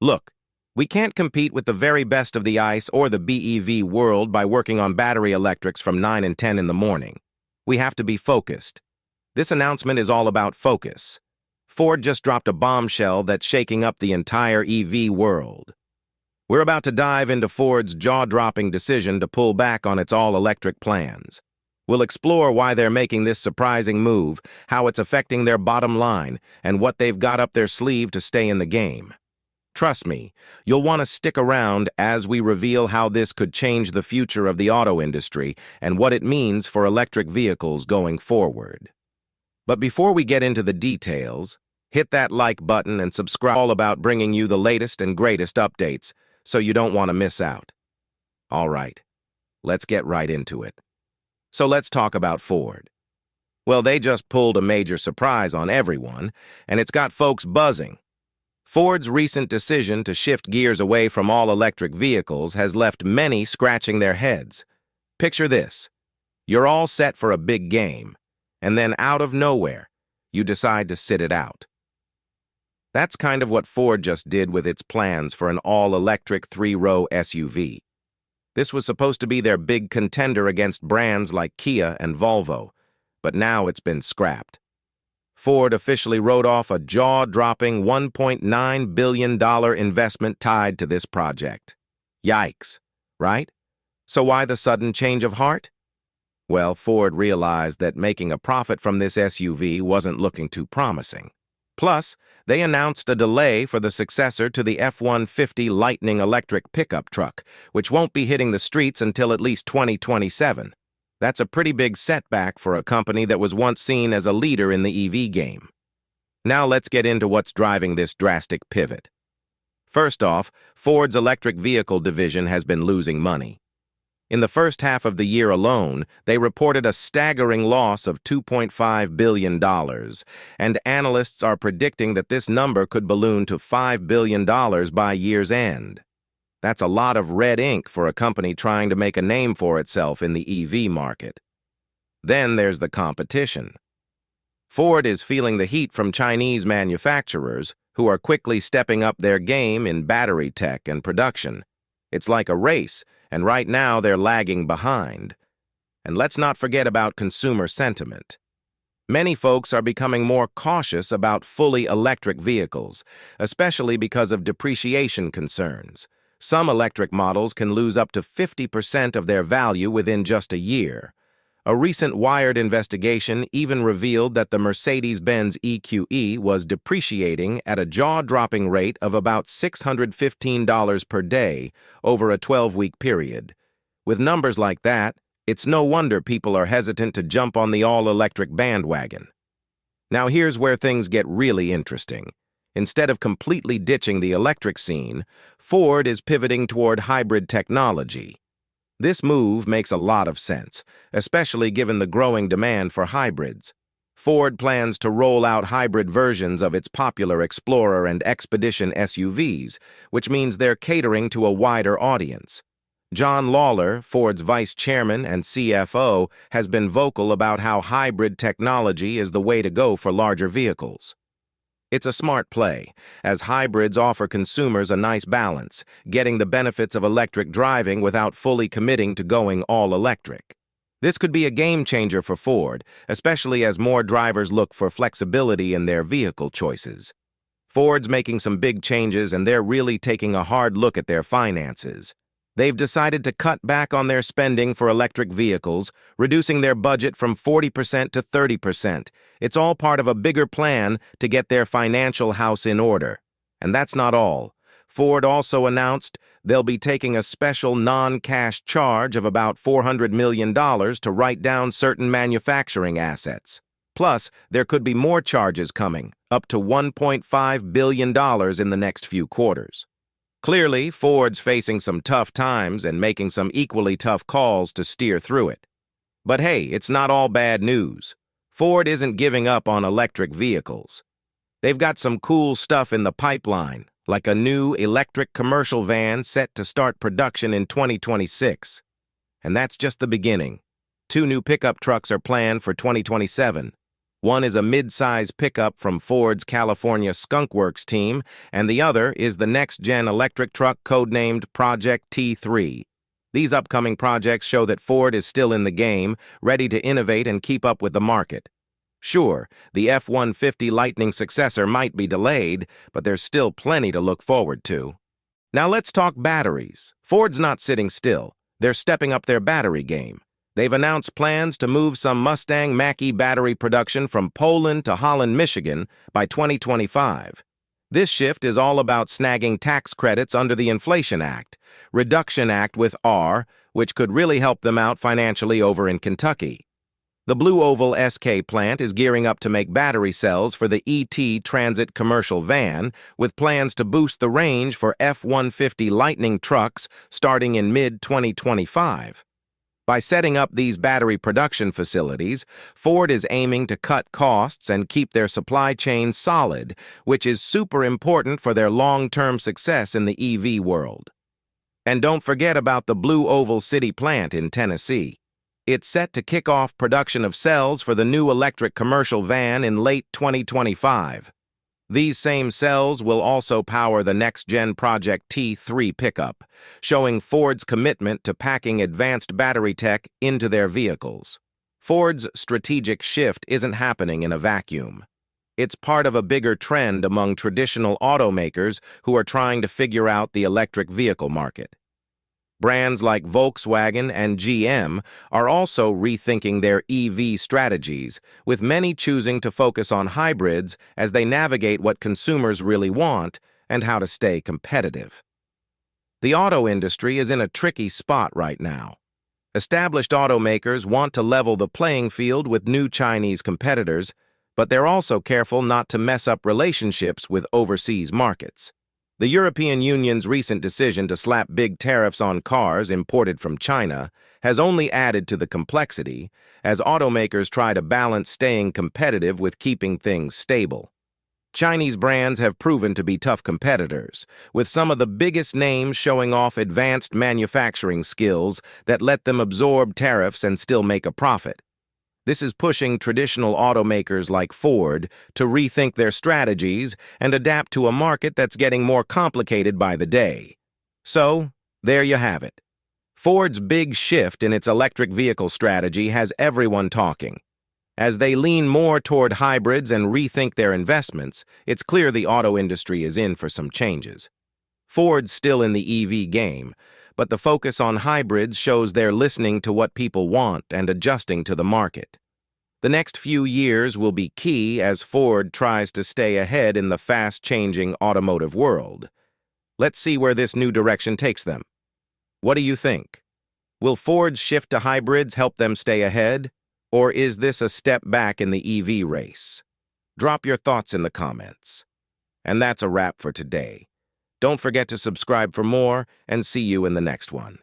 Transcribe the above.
Look, we can't compete with the very best of the ICE or the BEV world by working on battery electrics from 9 and 10 in the morning. We have to be focused. This announcement is all about focus. Ford just dropped a bombshell that's shaking up the entire EV world. We're about to dive into Ford's jaw-dropping decision to pull back on its all-electric plans. We'll explore why they're making this surprising move, how it's affecting their bottom line, and what they've got up their sleeve to stay in the game. Trust me, you'll want to stick around as we reveal how this could change the future of the auto industry and what it means for electric vehicles going forward. But before we get into the details, hit that like button and subscribe. All about bringing you the latest and greatest updates, so you don't want to miss out. All right, let's get right into it. So let's talk about Ford. Well, they just pulled a major surprise on everyone, and it's got folks buzzing. Ford's recent decision to shift gears away from all-electric vehicles has left many scratching their heads. Picture this. You're all set for a big game, and then out of nowhere, you decide to sit it out. That's kind of what Ford just did with its plans for an all-electric 3-row SUV. This was supposed to be their big contender against brands like Kia and Volvo, but now it's been scrapped. Ford officially wrote off a jaw-dropping $1.9 billion investment tied to this project. Yikes, right? So why the sudden change of heart? Well, Ford realized that making a profit from this SUV wasn't looking too promising. Plus, they announced a delay for the successor to the F-150 Lightning electric pickup truck, which won't be hitting the streets until at least 2027. That's a pretty big setback for a company that was once seen as a leader in the EV game. Now let's get into what's driving this drastic pivot. First off, Ford's electric vehicle division has been losing money. In the first half of the year alone, they reported a staggering loss of $2.5 billion, and analysts are predicting that this number could balloon to $5 billion by year's end. That's a lot of red ink for a company trying to make a name for itself in the EV market. Then there's the competition. Ford is feeling the heat from Chinese manufacturers who are quickly stepping up their game in battery tech and production. It's like a race, and right now they're lagging behind. And let's not forget about consumer sentiment. Many folks are becoming more cautious about fully electric vehicles, especially because of depreciation concerns. Some electric models can lose up to 50% of their value within just a year. A recent Wired investigation even revealed that the Mercedes-Benz EQE was depreciating at a jaw-dropping rate of about $615 per day over a 12-week period. With numbers like that, it's no wonder people are hesitant to jump on the all-electric bandwagon. Now here's where things get really interesting. Instead of completely ditching the electric scene, Ford is pivoting toward hybrid technology. This move makes a lot of sense, especially given the growing demand for hybrids. Ford plans to roll out hybrid versions of its popular Explorer and Expedition SUVs, which means they're catering to a wider audience. John Lawler, Ford's vice chairman and CFO, has been vocal about how hybrid technology is the way to go for larger vehicles. It's a smart play, as hybrids offer consumers a nice balance, getting the benefits of electric driving without fully committing to going all-electric. This could be a game-changer for Ford, especially as more drivers look for flexibility in their vehicle choices. Ford's making some big changes, and they're really taking a hard look at their finances. They've decided to cut back on their spending for electric vehicles, reducing their budget from 40% to 30%. It's all part of a bigger plan to get their financial house in order. And that's not all. Ford also announced they'll be taking a special non-cash charge of about $400 million to write down certain manufacturing assets. Plus, there could be more charges coming, up to $1.5 billion in the next few quarters. Clearly, Ford's facing some tough times and making some equally tough calls to steer through it. But hey, it's not all bad news. Ford isn't giving up on electric vehicles. They've got some cool stuff in the pipeline, like a new electric commercial van set to start production in 2026. And that's just the beginning. 2 new pickup trucks are planned for 2027. One is a mid-size pickup from Ford's California Skunk Works team, and the other is the next-gen electric truck codenamed Project T3. These upcoming projects show that Ford is still in the game, ready to innovate and keep up with the market. Sure, the F-150 Lightning successor might be delayed, but there's still plenty to look forward to. Now let's talk batteries. Ford's not sitting still. They're stepping up their battery game. They've announced plans to move some Mustang Mach-E battery production from Poland to Holland, Michigan by 2025. This shift is all about snagging tax credits under the Inflation Act, Reduction Act with R, which could really help them out financially over in Kentucky. The Blue Oval SK plant is gearing up to make battery cells for the ET Transit commercial van, with plans to boost the range for F-150 Lightning trucks starting in mid-2025. By setting up these battery production facilities, Ford is aiming to cut costs and keep their supply chain solid, which is super important for their long-term success in the EV world. And don't forget about the Blue Oval City plant in Tennessee. It's set to kick off production of cells for the new electric commercial van in late 2025. These same cells will also power the next-gen Project T3 pickup, showing Ford's commitment to packing advanced battery tech into their vehicles. Ford's strategic shift isn't happening in a vacuum. It's part of a bigger trend among traditional automakers who are trying to figure out the electric vehicle market. Brands like Volkswagen and GM are also rethinking their EV strategies, with many choosing to focus on hybrids as they navigate what consumers really want and how to stay competitive. The auto industry is in a tricky spot right now. Established automakers want to level the playing field with new Chinese competitors, but they're also careful not to mess up relationships with overseas markets. The European Union's recent decision to slap big tariffs on cars imported from China has only added to the complexity as automakers try to balance staying competitive with keeping things stable. Chinese brands have proven to be tough competitors, with some of the biggest names showing off advanced manufacturing skills that let them absorb tariffs and still make a profit. This is pushing traditional automakers like Ford to rethink their strategies and adapt to a market that's getting more complicated by the day. So, there you have it. Ford's big shift in its electric vehicle strategy has everyone talking. As they lean more toward hybrids and rethink their investments, it's clear the auto industry is in for some changes. Ford's still in the EV game, but the focus on hybrids shows they're listening to what people want and adjusting to the market. The next few years will be key as Ford tries to stay ahead in the fast-changing automotive world. Let's see where this new direction takes them. What do you think? Will Ford's shift to hybrids help them stay ahead, or is this a step back in the EV race? Drop your thoughts in the comments. And that's a wrap for today. Don't forget to subscribe for more, and see you in the next one.